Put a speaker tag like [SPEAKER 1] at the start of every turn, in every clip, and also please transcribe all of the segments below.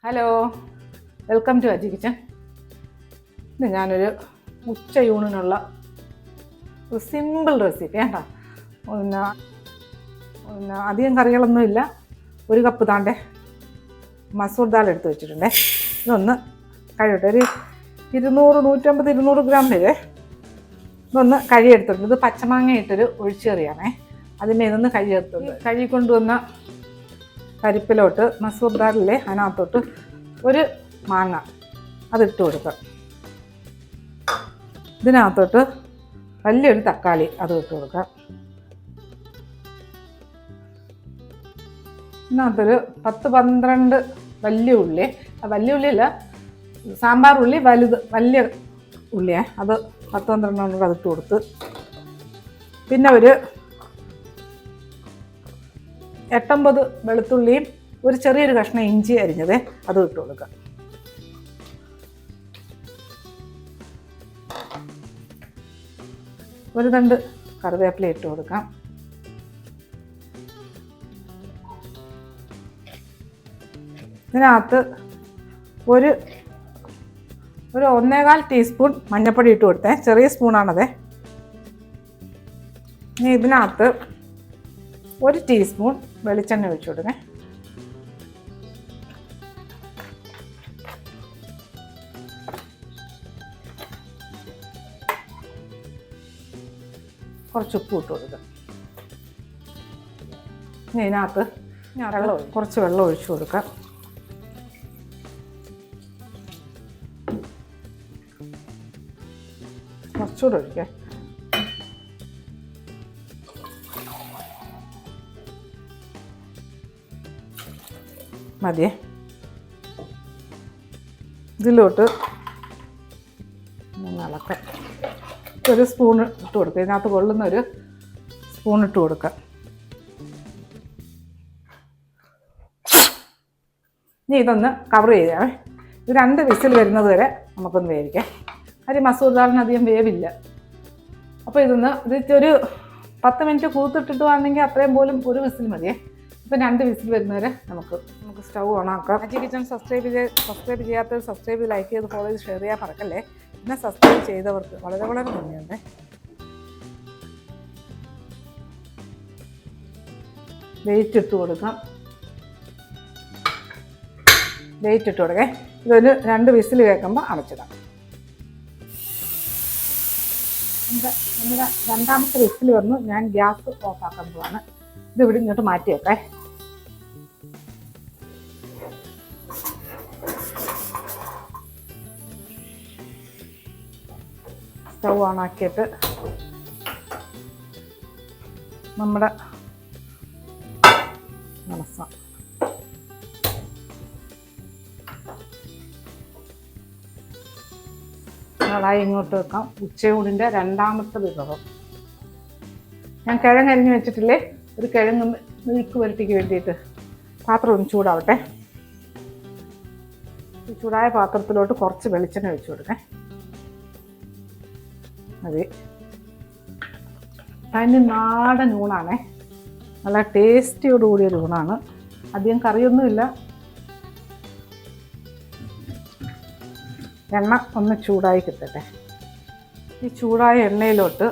[SPEAKER 1] Hello, welcome to Aji kitchen. ഇത് ഞാനൊരു ഉച്ചയൂണിനുള്ള ഒരു സിമ്പിൾ റെസിപ്പി കേട്ടോ. പിന്നെ അധികം കറികളൊന്നുമില്ല. ഒരു കപ്പ് താണ്ടെ മസൂർ ദാൽ എടുത്ത് വെച്ചിട്ടുണ്ടേ. ഇതൊന്ന് കഴിയട്ടെ. ഒരു 200-250 ഗ്രാം വരെ ഇതൊന്ന് കഴിയെടുത്തിട്ടുണ്ട്. ഇത് പച്ചമാങ്ങ ഇട്ടൊരു ഒഴിച്ചുകറിയാണേ. അതിന്മേൽ ഇതൊന്ന് കഴിയെടുത്തുണ്ട്. കഴുകി കൊണ്ടുവന്ന പരിപ്പിലോട്ട് മസൂർ ദാലിലെ അതിനകത്തോട്ട് ഒരു മാങ്ങ അതിട്ട് കൊടുക്കാം. ഇതിനകത്തോട്ട് വലിയൊരു തക്കാളി അത് ഇട്ട് കൊടുക്കാം. ഇതിനകത്തൊരു 10-12 വലിയ ഉള്ളി, വലിയ ഉള്ളിയല്ല, സാമ്പാർ ഉള്ളി വലുത്, വലിയ ഉള്ളിയേ, അത് 10-12 അതിട്ട് കൊടുത്ത്, പിന്നെ ഒരു 8-9 വെളുത്തുള്ളിയും ഒരു ചെറിയൊരു കഷ്ണം ഇഞ്ചി അരിഞ്ഞത് അതും ഇട്ട് കൊടുക്കുക. ഒരു തണ്ട് കറിവേപ്പില ഇട്ട് കൊടുക്കാം. ഇതിനകത്ത് ഒരു 1.25 ടീസ്പൂൺ മഞ്ഞൾപ്പൊടി ഇട്ട് കൊടുത്തേ, ചെറിയ സ്പൂണാണത്. ഇനി ഇതിനകത്ത് 1 ടീസ്പൂൺ വെളിച്ചെണ്ണ ഒഴിച്ചു കൊടുക്കേ. കുറച്ച് ഉപ്പ് ഇട്ട് കൊടുക്കുക. ഇനി ഇതിനകത്ത് കുറച്ച് വെള്ളം ഒഴിച്ചു കൊടുക്കാം. കുറച്ചുകൂടെ ഒഴിക്കാം. മതിയേ. ഇതിലോട്ട് ഇളക്കാം. ഒരു സ്പൂൺ ഇട്ട് കൊടുക്കുക. ഇതിനകത്ത് കൊള്ളുന്ന ഒരു സ്പൂൺ ഇട്ട് കൊടുക്കുക. ഇനി ഇതൊന്ന് കവർ ചെയ്യാമേ. ഇത് 2 വിസിൽ വരുന്നത് വരെ നമുക്കൊന്ന് വേവിക്കാം. മസൂർ ദാലിന് അധികം വേവില്ല. അപ്പോൾ ഇതൊരു 10 മിനിറ്റ് കൂത്തിട്ടിട്ടുവാണെങ്കിൽ അത്രയും പോലും ഒരു വിസിൽ മതിയേ. ഇപ്പം 2 വിസിൽ വരുന്നവരെ നമുക്ക് സ്റ്റൗ ഓണാക്കാം. അജി കിച്ചൻ സബ്സ്ക്രൈബ് ചെയ്യാത്തവർ സബ്സ്ക്രൈബ്, ലൈക്ക് ചെയ്ത് ഫോളോ ചെയ്ത് ഷെയർ ചെയ്യാൻ മറക്കല്ലേ. പിന്നെ സബ്സ്ക്രൈബ് ചെയ്തവർക്ക് വളരെ വളരെ നന്ദിയുണ്ട്. വെയിറ്റ് ഇട്ട് കൊടുക്കാം. വെയിറ്റ് ഇട്ട് കൊടുക്കേ. ഇതൊരു 2 വിസിൽ കേൾക്കുമ്പോൾ അടച്ചിടാം. രണ്ടാമത്തെ വിസിൽ വന്നു. ഞാൻ ഗ്യാസ് ഓഫാക്കാൻ പോവാണ്. ഇത് ഇവിടെ ഇങ്ങോട്ട് മാറ്റി വെക്കേ. സ്റ്റൗ ഓണാക്കിയിട്ട് നമ്മുടെ ായി ഇങ്ങോട്ട് വെക്കാം. ഉച്ചയൂണിൻ്റെ രണ്ടാമത്തെ വിഭവം. ഞാൻ കിഴങ്ങ് അരിഞ്ഞ് വെച്ചിട്ടില്ലേ, ഒരു കിഴങ്ങ് മെഴുക്ക് പുരട്ടിക്ക് വേണ്ടിയിട്ട് പാത്രം ഒന്ന് ചൂടാവട്ടെ. ഈ ചൂടായ പാത്രത്തിലോട്ട് കുറച്ച് വെളിച്ചെണ്ണ ഒഴിച്ചു കൊടുക്കേ. മതി. അതിന് നാടൻ ഊണാണേ. നല്ല ടേസ്റ്റിയോടുകൂടിയൊരു ഊണാണ്. അധികം കറിയൊന്നുമില്ല. എണ്ണ ഒന്ന് ചൂടായി കിട്ടട്ടെ. ഈ ചൂടായ എണ്ണയിലോട്ട്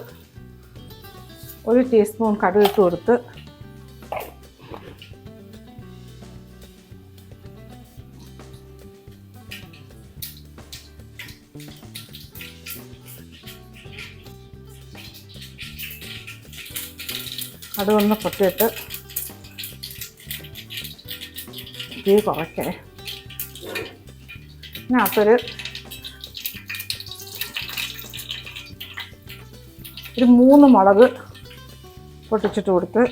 [SPEAKER 1] 1 ടീസ്പൂൺ കടുക് ഇട്ട് കൊടുത്ത്, കടുകൊന്ന് പൊട്ടിയിട്ട് തീ കുറയ്ക്കേ. ഇതിനകത്തൊരു 3 മുളക് പൊട്ടിച്ചിട്ട് കൊടുത്ത്,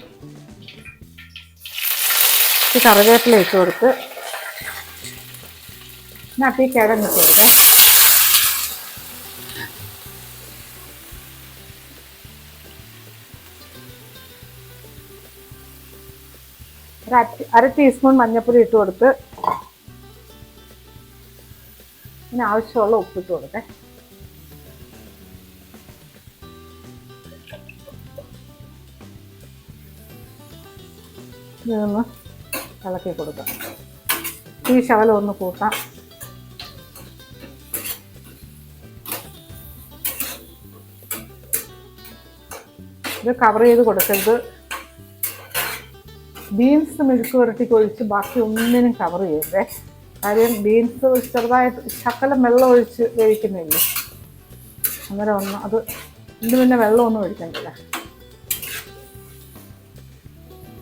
[SPEAKER 1] ഈ കറിവേപ്പില ഇട്ട് കൊടുത്ത്, ഇതിനകത്ത് ഈ കിഴങ്ങ് ഇട്ട് കൊടുക്കാം. അര ടീസ്പൂൺ മഞ്ഞൾപ്പൊടി ഇട്ട് കൊടുത്ത്, ഇതിന് ആവശ്യമുള്ള ഉപ്പിട്ട് കൊടുക്കേ. ഇതൊന്ന് ഇളക്കി കൊടുക്കാം. ഈ ശകലം ഒന്ന് കൂട്ടാം. ഇത് കവർ ചെയ്ത് കൊടുക്കരുത്. ബീൻസ് മെഴുക്ക് പുരട്ടിക്ക് ഒഴിച്ച് ബാക്കി ഒന്നിനും കവർ ചെയ്യരുതേ. കാര്യം ബീൻസ് ചെറുതായിട്ട് ശകലം വെള്ളം ഒഴിച്ച് വേവിക്കുന്നില്ലേ, അന്നേരം ഒന്ന് അത് ഇത് പിന്നെ വെള്ളമൊന്നും ഒഴിക്കണ്ടില്ല.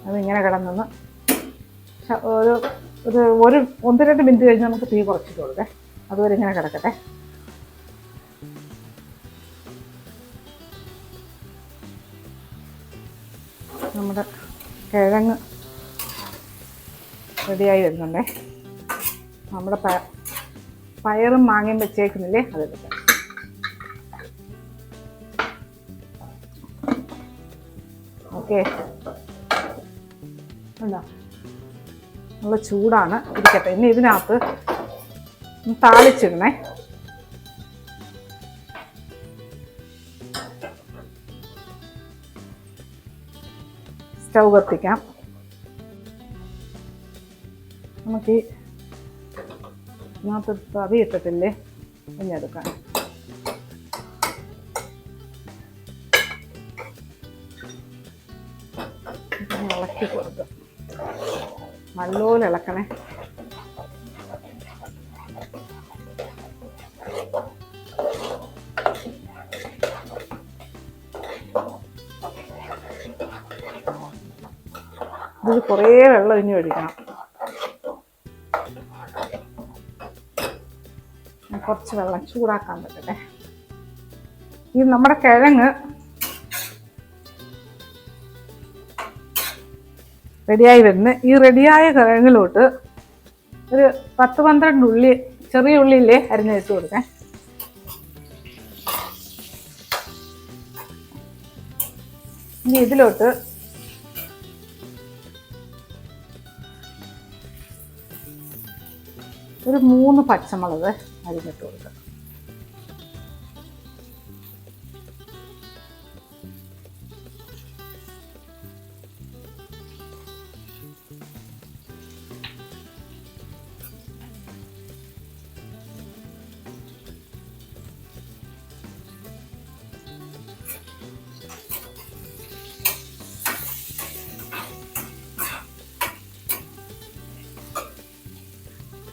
[SPEAKER 1] അതിങ്ങനെ കിടന്നൊന്ന് ഒരു 1-2 മിനിറ്റ് കഴിഞ്ഞ് നമുക്ക് തീ കുറച്ചിട്ട് കൊടുക്കേ. അതുവരെ ഇങ്ങനെ കിടക്കട്ടെ. നമ്മുടെ കിഴങ്ങ് റെഡിയായി വരുന്നുണ്ടേ. നമ്മുടെ പയറും മാങ്ങയും വെച്ചേക്കുന്നില്ലേ, അതെടുക്കാം. ഓക്കെ, ഉണ്ടോ? നല്ല ചൂടാണ്, ഇരിക്കട്ടെ. ഇനി ഇതിനകത്ത് താളിച്ചിടണേ. സ്റ്റൗ കത്തിക്കാം. നമുക്ക് ഇതിനകത്ത് തവി ഇട്ടിട്ടില്ലേ, ഇഞ്ഞെടുക്കാം. ഇളക്കി കൊടുക്കാം, നല്ലപോലെ ഇളക്കണേ. ഇതിൽ കുറേ വെള്ളം ഇനി ഒഴിക്കണം. കുറച്ച് വെള്ളം ചൂടാക്കാൻ പറ്റട്ടെ. ഈ നമ്മുടെ കിഴങ്ങ് റെഡിയായി വരുന്ന ഈ റെഡിയായ കിഴങ്ങിലോട്ട് ഒരു 10-12 ഉള്ളി, ചെറിയ ഉള്ളിയില്ലേ, അരിഞ്ഞിട്ട് കൊടുക്കാം. ഇനി ഇതിലോട്ട് ഒരു 3 പച്ചമുളക് അരിഞ്ഞിട്ട് കൊടുക്കാം.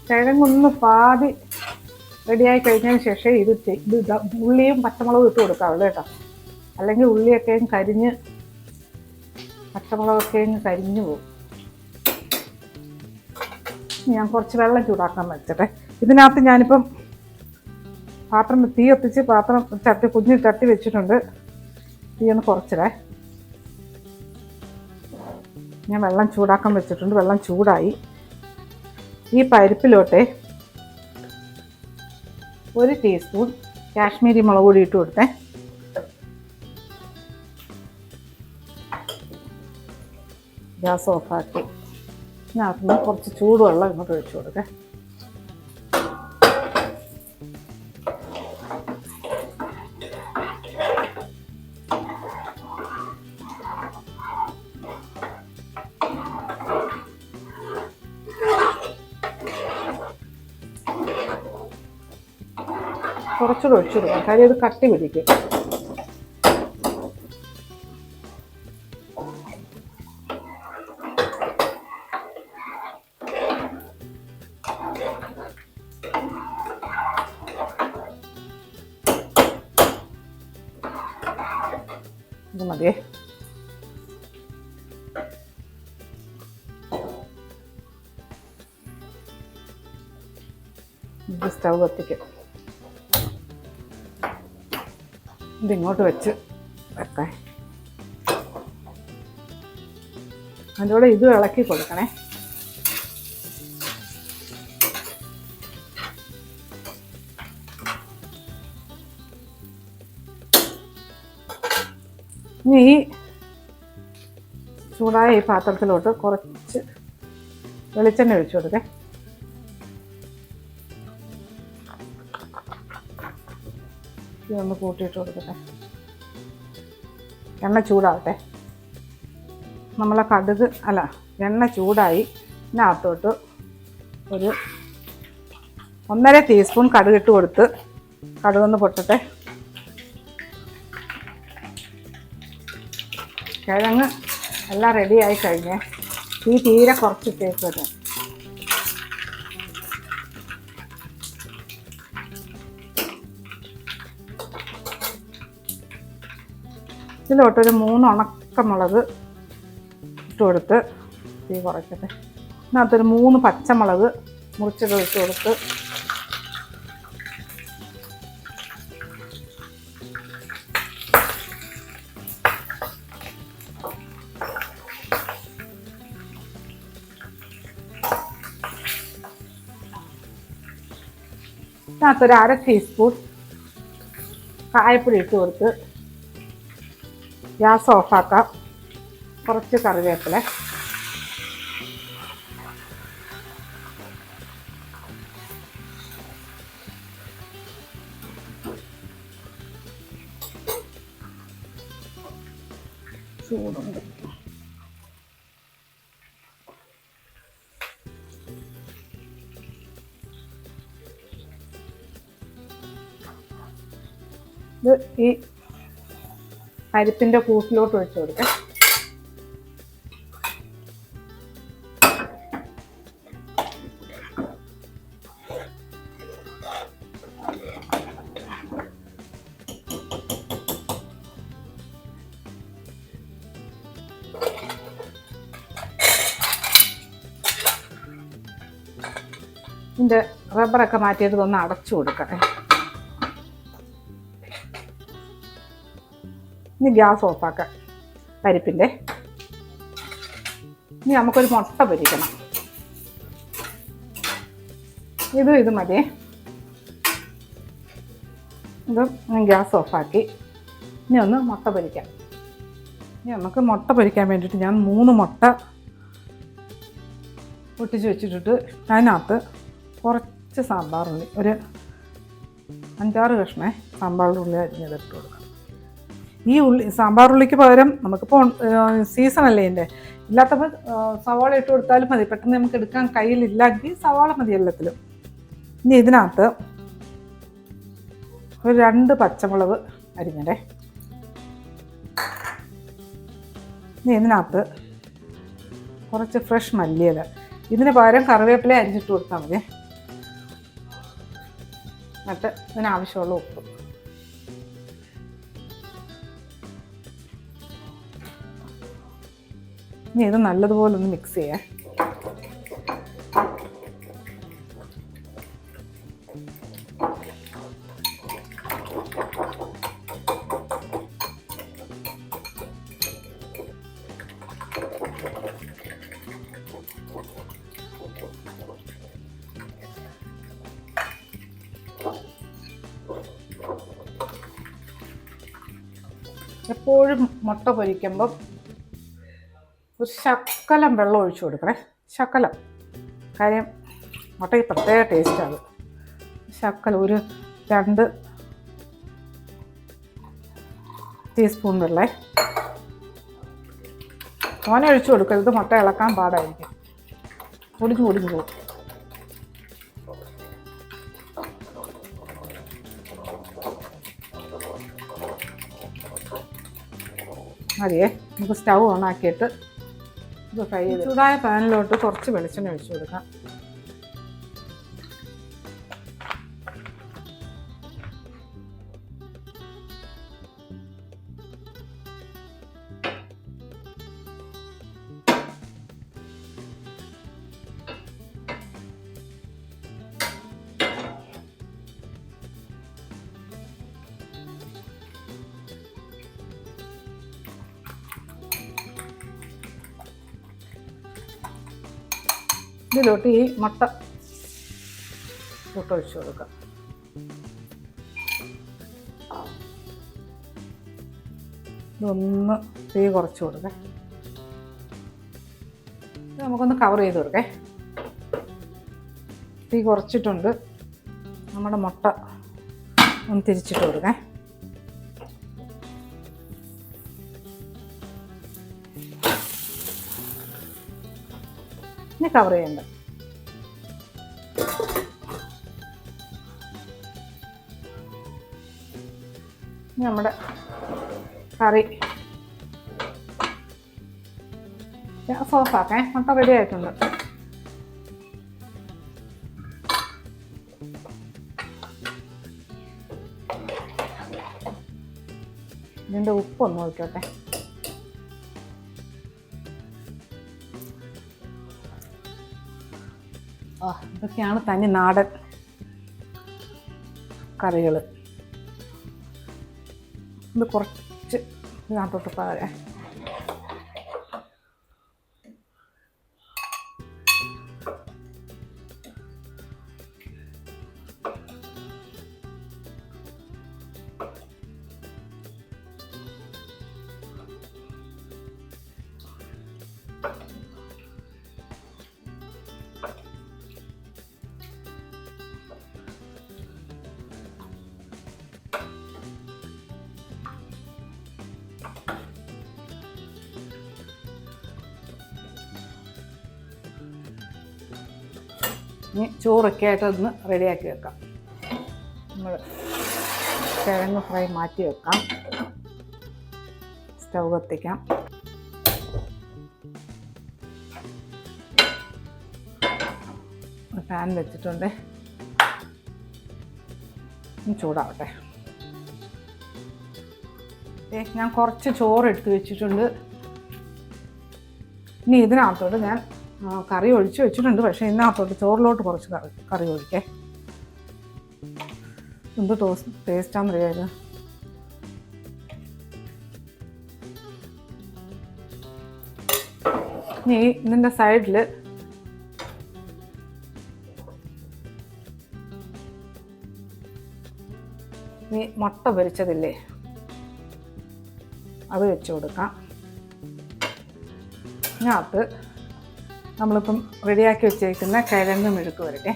[SPEAKER 1] കിഴങ്ങൊന്ന് പാതി റെഡിയായി കഴിഞ്ഞതിന് ശേഷം ഇത് ഉള്ളിയും പച്ചമുളകും ഇട്ട് കൊടുക്കാവുള്ളൂ കേട്ടോ. അല്ലെങ്കിൽ ഉള്ളിയൊക്കെയും കരിഞ്ഞ് പച്ചമുളകൊക്കെയും കരിഞ്ഞു പോകും. ഞാൻ കുറച്ച് വെള്ളം ചൂടാക്കാൻ വെച്ചട്ടെ. ഇതിനകത്ത് ഞാനിപ്പം പാത്രം തീ കത്തിച്ച് പാത്രം കുഞ്ഞ് തട്ടി വെച്ചിട്ടുണ്ട്. തീ ഒന്ന് കുറച്ചിടേ. ഞാൻ വെള്ളം ചൂടാക്കാൻ വെച്ചിട്ടുണ്ട്. വെള്ളം ചൂടായി. ഈ പരിപ്പിലോട്ടെ 1 ടീസ്പൂൺ കാശ്മീരി മുളക് പൊടി ഇട്ട് കൊടുത്തേ. ഗ്യാസ് ഓഫാക്കി ഇതിനകത്ത് കുറച്ച് ചൂടുവെള്ളം ഇങ്ങോട്ട് ഒഴിച്ചു കൊടുക്കേ. കുറച്ചുകൂടെ ഒഴിച്ചു കൊടുക്കാം, കാര്യം അത് കട്ടി പിടിക്കും. ഇത് മതിയേ. ഇത് സ്റ്റൗ കത്തിക്കും. ഇതിങ്ങോട്ട് വെച്ച് വെക്കാം. അതിൻ്റെ ഇത് ഇളക്കി കൊടുക്കണേ. ഇനി ഈ ചൂടായ ഈ പാത്രത്തിലോട്ട് കുറച്ച് വെളിച്ചെണ്ണ ഒഴിച്ചു കൊടുക്കേ. ഇതൊന്ന് കൂട്ടിയിട്ട് കൊടുക്കട്ടെ. എണ്ണ ചൂടാവട്ടെ. നമ്മളെ എണ്ണ ചൂടായി. ഇതിനകത്തോട്ട് ഒരു 1.5 ടീസ്പൂൺ കടുകിട്ട് കൊടുത്ത് കടുകൊന്ന് പൊട്ടട്ടെ. കിഴങ്ങ് എല്ലാം റെഡിയായി കഴിഞ്ഞേ തീരെ കുറച്ചിട്ടേക്ക് വരും. ഇതിലോട്ടൊരു 3 ഉണക്കമുളക് ഇട്ട് കൊടുത്ത് തീ കുറയ്ക്കട്ടെ. ഇതിനകത്തൊരു 3 പച്ചമുളക് മുറിച്ചത് ഇട്ട് കൊടുത്ത് ഇതിനകത്തൊരു 1/2 ടീസ്പൂൺ കായപ്പൊടി ഇട്ട് കൊടുത്ത് ഗ്യാസ് ഓഫാക്കാം. കുറച്ച് കറിവേപ്പില, ചൂടുണ്ട്. ഇത് ഈ പരിപ്പിൻ്റെ കൂട്ടിലോട്ട് ഒഴിച്ചു കൊടുക്കാം. ഇതിൻ്റെ റബ്ബറൊക്കെ മാറ്റിയിട്ട് ഒന്ന് അടച്ചു കൊടുക്കട്ടെ. ഇനി ഗ്യാസ് ഓഫാക്കാം പരിപ്പിൻ്റെ. ഇനി നമുക്കൊരു മുട്ട പൊരിക്കണം. ഇത് മതിയേ. ഇതും ഗ്യാസ് ഓഫാക്കി ഇനി ഒന്ന് മുട്ട പൊരിക്കാം. ഇനി നമുക്ക് മുട്ട പൊരിക്കാൻ വേണ്ടിയിട്ട് ഞാൻ 3 മുട്ട പൊട്ടിച്ച് വെച്ചിട്ടിട്ട് അതിനകത്ത് കുറച്ച് സാമ്പാറുള്ളി, ഒരു 5-6 കഷ്ണേ സാമ്പാറുള്ളി അരിഞ്ഞതിട്ട് കൊടുക്കാം. ഈ സാമ്പാറുള്ളിക്ക് പകരം നമുക്കിപ്പോൾ സീസണല്ലേ ഇതിൻ്റെ, ഇല്ലാത്തപ്പോൾ സവാള ഇട്ട് കൊടുത്താലും മതി. പെട്ടെന്ന് നമുക്ക് എടുക്കാൻ കയ്യിലില്ലെങ്കിൽ സവാള മതി എല്ലാത്തിലും. ഇനി ഇതിനകത്ത് ഒരു 2 പച്ചമുളക് അരിഞ്ഞടേ. ഇനി ഇതിനകത്ത് കുറച്ച് ഫ്രഷ് മല്ലിയില, ഇതിന് പകരം കറിവേപ്പില അരിഞ്ഞിട്ട് കൊടുത്താൽ മതി. എന്നിട്ട് ഇതിനാവശ്യമുള്ള ഉപ്പ്. ഇനി ഇത് നല്ലതുപോലെ ഒന്ന് മിക്സ് ചെയ്യാം. എപ്പോഴും മുട്ട പൊരിക്കുമ്പം ഒരു ശകലം വെള്ളം ഒഴിച്ചു കൊടുക്കണേ. ശകലം, കാര്യം മുട്ടയ്ക്ക് പ്രത്യേക ടേസ്റ്റാണ്. ശകലം ഒരു 2 ടീസ്പൂൺ വെള്ളേ. തോനെ ഒഴിച്ചു കൊടുക്കരുത്, മുട്ട ഇളക്കാൻ പാടായിരിക്കും, പൊടിഞ്ഞു പോകും. മതിയേ. നമുക്ക് സ്റ്റൗ ഓണാക്കിയിട്ട് ഇത് ഫ്രൈ ചെയ്ത് ചൂടായ പാനിലോട്ട് കുറച്ച് വെളിച്ചെണ്ണ ഒഴിച്ചു കൊടുക്കാം. ഇതിലോട്ട് ഈ മുട്ട ഒഴിച്ചു കൊടുക്കാം. ഇതൊന്ന് തീ കുറച്ച് കൊടുക്കാം. ഇത് നമുക്കൊന്ന് കവർ ചെയ്ത് കൊടുക്കേ. തീ കുറച്ചിട്ടുണ്ട്. നമ്മുടെ മുട്ട ഒന്ന് തിരിച്ചിട്ട് കൊടുക്കേ. ഇനി കവർ ചെയ്യണ്ട. നമ്മുടെ കറി സോസാക്കേ. മുട്ട റെഡി ആയിട്ടുണ്ട്. ഇതിൻ്റെ ഉപ്പൊന്ന് നോക്കട്ടെ. ഇതൊക്കെയാണ് തനി നാടൻ കറികൾ. ഇത് കുറച്ച് ഇതിനകത്തോട്ട് പാകെ. ഇനി ചോറൊക്കെ ആയിട്ട് ഒന്ന് റെഡിയാക്കി വെക്കാം. നമ്മൾ കിഴങ്ങ് ഫ്രൈ മാറ്റി വെക്കാം. സ്റ്റൗ കത്തിക്കാം. പാൻ വെച്ചിട്ടുണ്ട്. ചൂടാവട്ടെ. ഞാൻ കുറച്ച് ചോറ് എടുത്ത് വെച്ചിട്ടുണ്ട്. ഇനി ഇതിനകത്തോട്ട് ഞാൻ കറി ഒഴിച്ച് വെച്ചിട്ടുണ്ട്. പക്ഷേ ഇതിനകത്തോട്ട് ചോറിലോട്ട് കുറച്ച് കറി ഒഴിക്കേ. എന്ത് ടേസ്റ്റാണെന്നറിയാത്. ഇനി ഇതിൻ്റെ സൈഡിൽ ഈ മുട്ട പൊരിച്ചതില്ലേ, അത് വെച്ച് കൊടുക്കാം. ഇതിനകത്ത് നമ്മളിപ്പം റെഡിയാക്കി വെച്ചേക്കുന്ന കിഴങ്ങ് മെഴുക്ക് വരട്ടെ.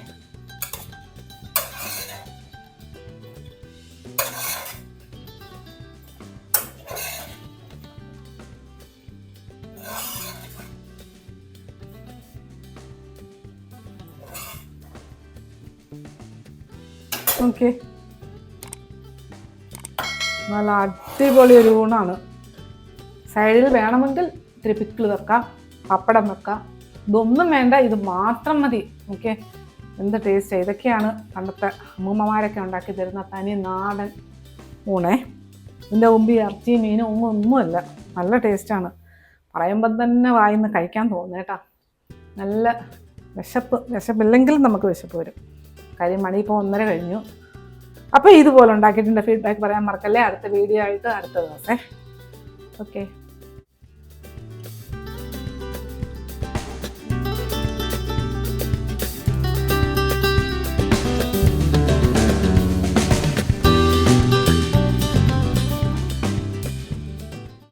[SPEAKER 1] ഓക്കെ, നല്ല അടിപൊളി ഒരു ഊണാണ്. സൈഡിൽ വേണമെങ്കിൽ ഇത്തിരി പിക്കിൾ വെക്കാം, പപ്പടം വെക്കാം. ഇതൊന്നും വേണ്ട, ഇത് മാത്രം മതി. ഓക്കെ, എന്ത് ടേസ്റ്റ്. ഇതൊക്കെയാണ് പണ്ടത്തെ അമ്മൂമ്മമാരൊക്കെ ഉണ്ടാക്കി തരുന്ന തനി നാടൻ ഊണേ. ഇതിൻ്റെ മുമ്പ് ഇറച്ചി മീനും ഒന്നുമല്ല. നല്ല ടേസ്റ്റാണ്. പറയുമ്പം തന്നെ വായിന്ന് കഴിക്കാൻ തോന്നുന്നു കേട്ടോ. നല്ല വിശപ്പില്ലെങ്കിലും നമുക്ക് വിശപ്പ് വരും. കാര്യം മണി ഇപ്പോൾ 1:30 കഴിഞ്ഞു. അപ്പോൾ ഇതുപോലെ ഉണ്ടാക്കിയിട്ടുണ്ട്. ഫീഡ്ബാക്ക് പറയാൻ മറക്കല്ലേ. അടുത്ത വീഡിയോ ആയിട്ട് അടുത്ത ദിവസം. ഓക്കെ.